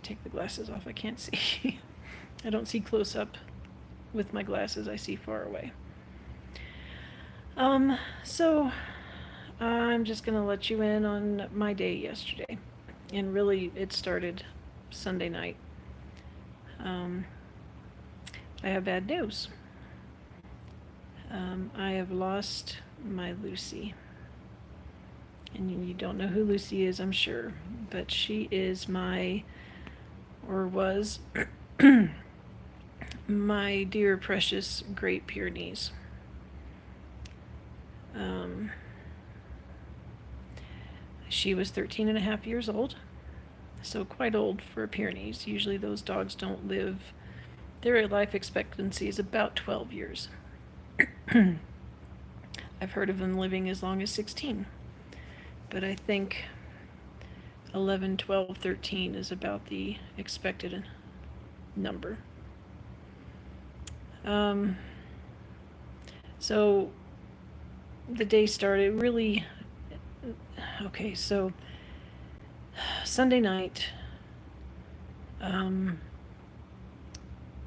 take the glasses off. I can't see. I don't see close up with my glasses. I see far away. So I'm just gonna let you in on my day yesterday. And really, it started Sunday night. I have bad news. I have lost my Lucy. And you don't know who Lucy is, I'm sure, but she is or was, my dear precious Great Pyrenees. She was 13 and a half years old, so quite old for a Pyrenees. Usually those dogs don't live, their life expectancy is about 12 years. I've heard of them living as long as 16, but I think 11, 12, 13 is about the expected number. So the day started really, okay, so Sunday night,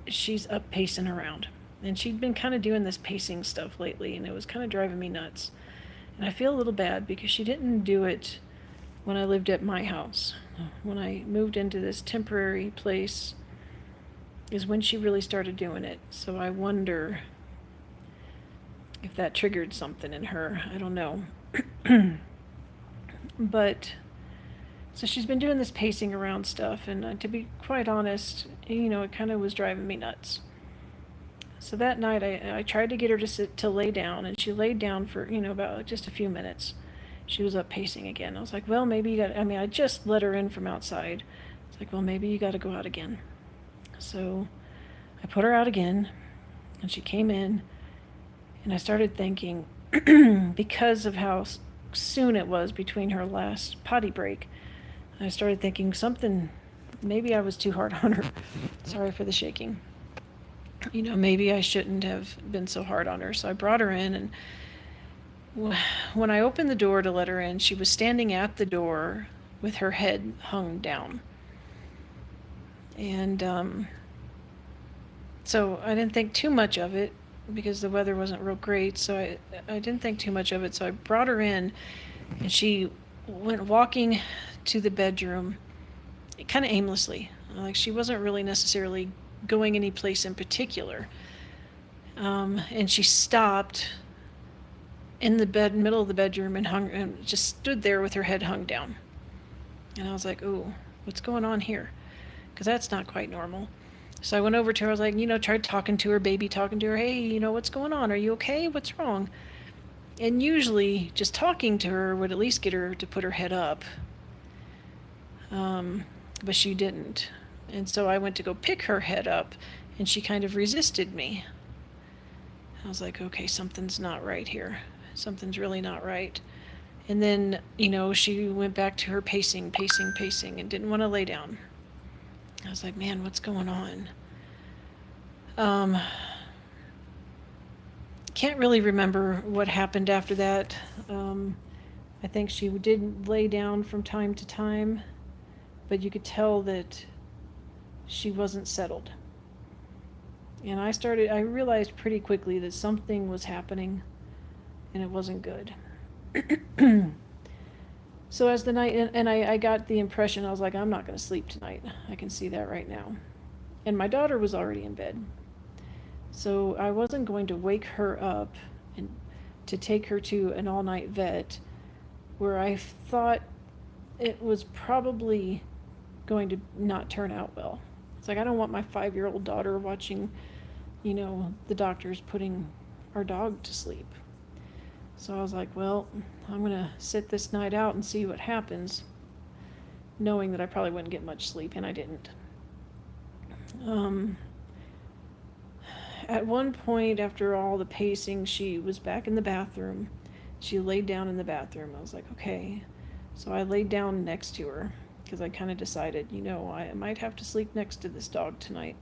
she's up pacing around. And she'd been kind of doing this pacing stuff lately, and it was kind of driving me nuts. And I feel a little bad because she didn't do it when I lived at my house. When I moved into this temporary place is when she really started doing it. So I wonder if that triggered something in her. I don't know. But so she's been doing this pacing around stuff, and to be quite honest, it kind of was driving me nuts. So that night I tried to get her to lay down, and she laid down for, about just a few minutes. She was up pacing again. I was like, well, maybe I just let her in from outside. It's like, well, maybe you got to go out again. So I put her out again, and she came in, and I started thinking, because of how soon it was between her last potty break, I started thinking maybe I was too hard on her. Sorry for the shaking. Maybe I shouldn't have been so hard on her. So I brought her in, and when I opened the door to let her in, she was standing at the door with her head hung down. And so I didn't think too much of it because the weather wasn't real great. So I didn't think too much of it. So I brought her in, and she went walking to the bedroom kind of aimlessly. Like she wasn't really necessarily going any place in particular. And she stopped in the middle of the bedroom and just stood there with her head hung down. And I was like, ooh, what's going on here? Because that's not quite normal. So I went over to her. I was like, tried talking to her, baby talking to her. Hey, what's going on? Are you okay? What's wrong? And usually just talking to her would at least get her to put her head up. But she didn't. And so I went to go pick her head up, and she kind of resisted me. I was like, okay, something's not right here. Something's really not right. And then, she went back to her pacing, and didn't want to lay down. I was like, man, what's going on? Can't really remember what happened after that. I think she did lay down from time to time, but you could tell that she wasn't settled. And I realized pretty quickly that something was happening, and it wasn't good. So as the night, and I got the impression, I was like, I'm not going to sleep tonight. I can see that right now. And my daughter was already in bed. So I wasn't going to wake her up and to take her to an all-night vet where I thought it was probably going to not turn out well. It's like, I don't want my 5-year-old daughter watching, the doctors putting our dog to sleep. So I was like, well, I'm going to sit this night out and see what happens, knowing that I probably wouldn't get much sleep, and I didn't. At one point, after all the pacing, she was back in the bathroom. She laid down in the bathroom. I was like, okay. So I laid down next to her because I kind of decided, I might have to sleep next to this dog tonight.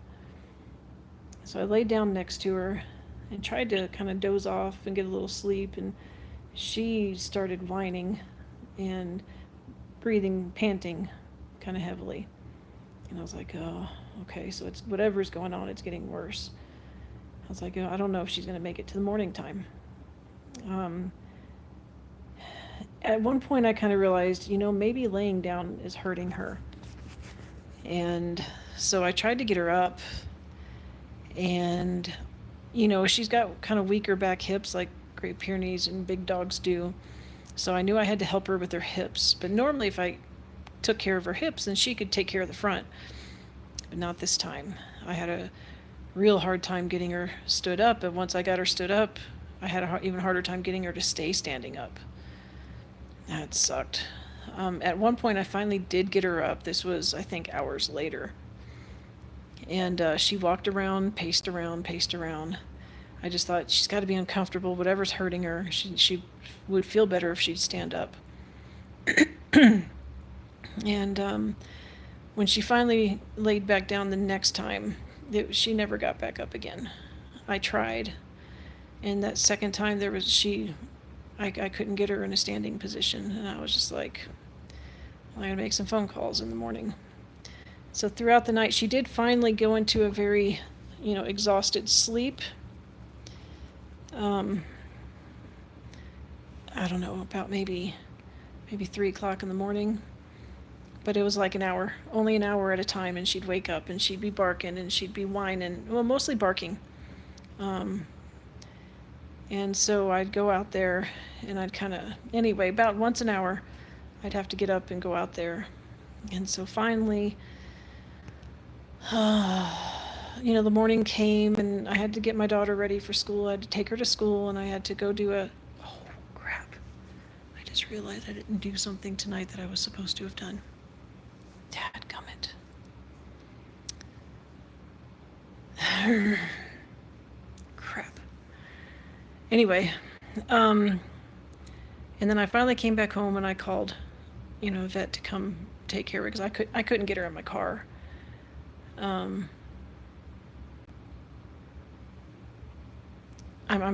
So I laid down next to her and tried to kind of doze off and get a little sleep, and she started whining and breathing, panting kind of heavily. And I was like, oh, okay, so it's whatever's going on, it's getting worse. I was like, oh, I don't know if she's going to make it to the morning time. Um, at one point, I kind of realized, maybe laying down is hurting her. And so I tried to get her up, and, she's got kind of weaker back hips like Great Pyrenees and big dogs do. So I knew I had to help her with her hips. But normally, if I took care of her hips, then she could take care of the front. But not this time. I had a real hard time getting her stood up, and once I got her stood up, I had an even harder time getting her to stay standing up. That sucked. At one point, I finally did get her up. This was, I think, hours later. And she walked around, paced around, paced around. I just thought, she's got to be uncomfortable. Whatever's hurting her, she would feel better if she'd stand up. And when she finally laid back down the next time, she never got back up again. I tried. And that second time, I couldn't get her in a standing position. And I was just like, well, I gotta make some phone calls in the morning. So throughout the night, she did finally go into a very, exhausted sleep. I don't know, about maybe 3 o'clock in the morning. But it was like only an hour at a time, and she'd wake up and she'd be barking and she'd be whining, well, mostly barking. And so I'd go out there and anyway, about once an hour, I'd have to get up and go out there. And so finally, the morning came and I had to get my daughter ready for school. I had to take her to school, and I had to go oh, crap. I just realized I didn't do something tonight that I was supposed to have done. Dadgummit. Crap. Anyway, and then I finally came back home and I called, a vet to come take care of her because I couldn't get her in my car. I'm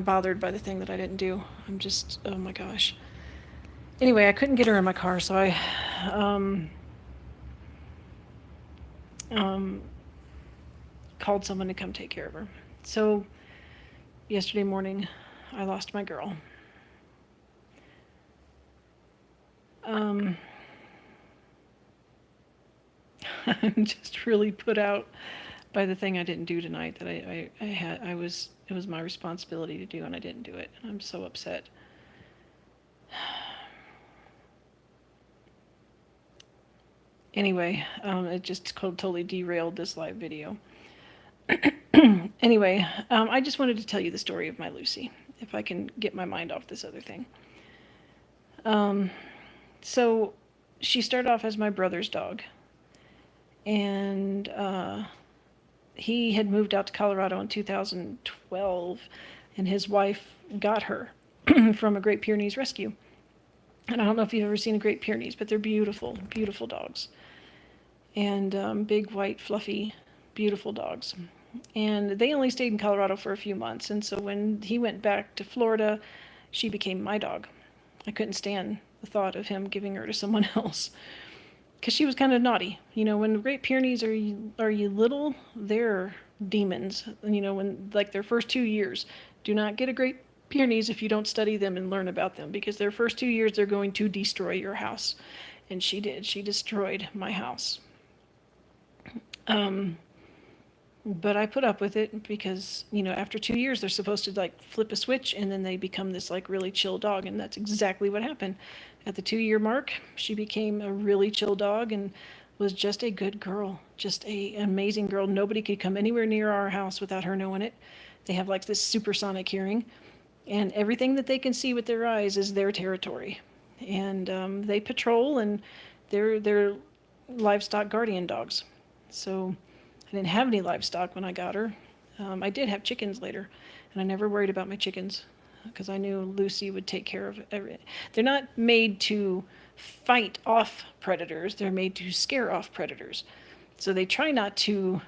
bothered by the thing that I didn't do. I'm just, oh my gosh. Anyway, I couldn't get her in my car, so I called someone to come take care of her. So yesterday morning, I lost my girl. I'm just really put out by the thing I didn't do tonight that it was my responsibility to do, and I didn't do it, and I'm so upset. Anyway, it just totally derailed this live video. Anyway, I just wanted to tell you the story of my Lucy, if I can get my mind off this other thing. So she started off as my brother's dog, and he had moved out to Colorado in 2012, and his wife got her from a Great Pyrenees rescue. And I don't know if you've ever seen a Great Pyrenees, but they're beautiful, beautiful dogs. And big, white, fluffy, beautiful dogs. And they only stayed in Colorado for a few months. And so when he went back to Florida, she became my dog. I couldn't stand the thought of him giving her to someone else, because she was kind of naughty. When the Great Pyrenees are you little, they're demons. When like their first 2 years, do not get a Great Pyrenees if you don't study them and learn about them, because their first 2 years they're going to destroy your house. And she did. She destroyed my house. But I put up with it because, after 2 years they're supposed to like flip a switch and then they become this like really chill dog, and that's exactly what happened. At the 2-year mark, she became a really chill dog and was just a good girl, just an amazing girl. Nobody could come anywhere near our house without her knowing it. They have like this supersonic hearing, and everything that they can see with their eyes is their territory. And they patrol, and they're livestock guardian dogs. So I didn't have any livestock when I got her. I did have chickens later, and I never worried about my chickens because I knew Lucy would take care of everything. They're not made to fight off predators. They're made to scare off predators. So they try not to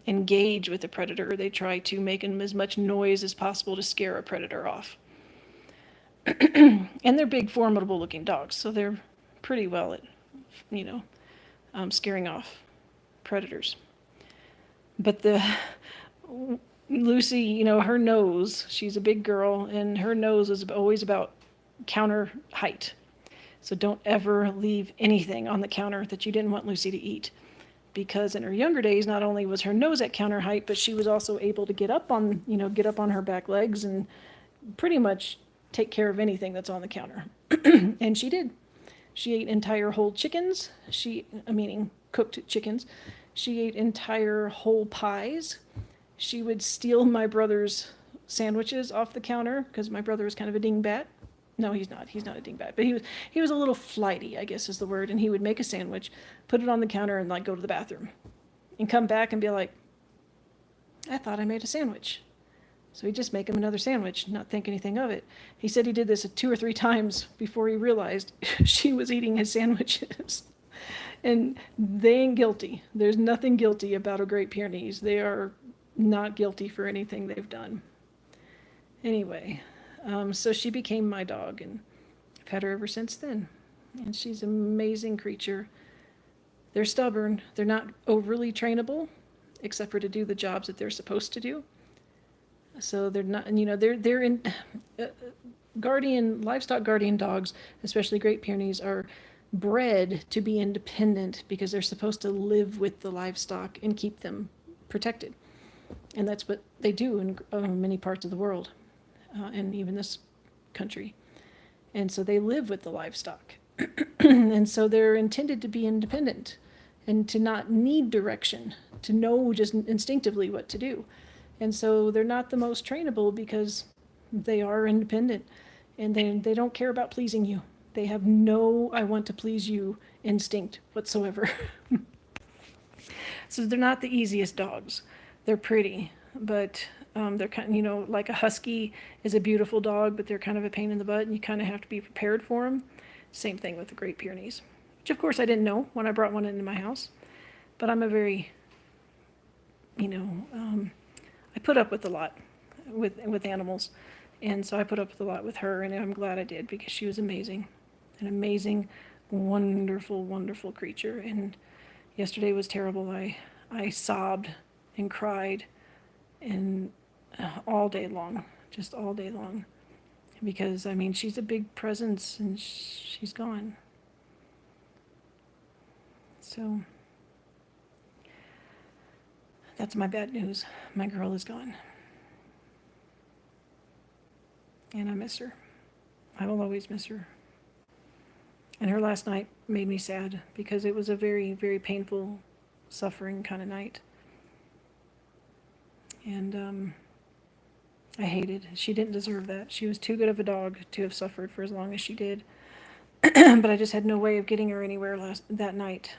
engage with the predator. They try to make them as much noise as possible to scare a predator off. And they're big, formidable looking dogs, so they're pretty well at, scaring off predators. But Lucy, her nose, she's a big girl, and her nose is always about counter height. So don't ever leave anything on the counter that you didn't want Lucy to eat. Because in her younger days, not only was her nose at counter height, but she was also able to get up on her back legs and pretty much take care of anything that's on the counter. And she did. She ate entire whole chickens, meaning cooked chickens. She ate entire whole pies. She would steal my brother's sandwiches off the counter because my brother was kind of a dingbat. No, he's not. He's not a dingbat, but he was a little flighty, I guess is the word. And he would make a sandwich, put it on the counter, and like go to the bathroom, and come back and be like, "I thought I made a sandwich." So he'd just make him another sandwich, not think anything of it. He said he did this 2 or 3 times before he realized she was eating his sandwiches. And they ain't guilty. There's nothing guilty about a Great Pyrenees. They are not guilty for anything they've done. Anyway, so she became my dog, and I've had her ever since then. And she's an amazing creature. They're stubborn. They're not overly trainable, except for to do the jobs that they're supposed to do. So they're not, they're in livestock guardian dogs, especially Great Pyrenees, are bred to be independent because they're supposed to live with the livestock and keep them protected. And that's what they do in many parts of the world, and even this country. And so they live with the livestock. And so they're intended to be independent and to not need direction, to know just instinctively what to do. And so they're not the most trainable because they are independent, and they don't care about pleasing you. They have no "I want to please you" instinct whatsoever. So they're not the easiest dogs. They're pretty, but they're kind of, like a husky is a beautiful dog, but they're kind of a pain in the butt, and you kind of have to be prepared for them. Same thing with the Great Pyrenees, which of course I didn't know when I brought one into my house. But I'm a very, I put up with a lot with animals, and so I put up with a lot with her, and I'm glad I did because she was amazing, an amazing, wonderful, wonderful creature. And yesterday was terrible. I sobbed and cried, and all day long, just all day long, because she's a big presence, and she's gone. So that's my bad news. My girl is gone. And I miss her. I will always miss her. And her last night made me sad because it was a very, very painful, suffering kind of night. And I hated. She didn't deserve that. She was too good of a dog to have suffered for as long as she did. But I just had no way of getting her anywhere that night.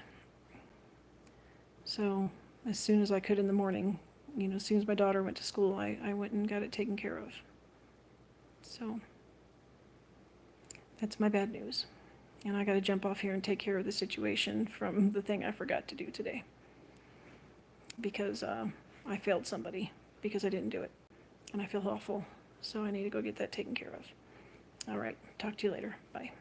So as soon as I could in the morning, as soon as my daughter went to school, I went and got it taken care of. So that's my bad news. And I got to jump off here and take care of the situation from the thing I forgot to do today. Because I failed somebody because I didn't do it. And I feel awful. So I need to go get that taken care of. All right. Talk to you later. Bye.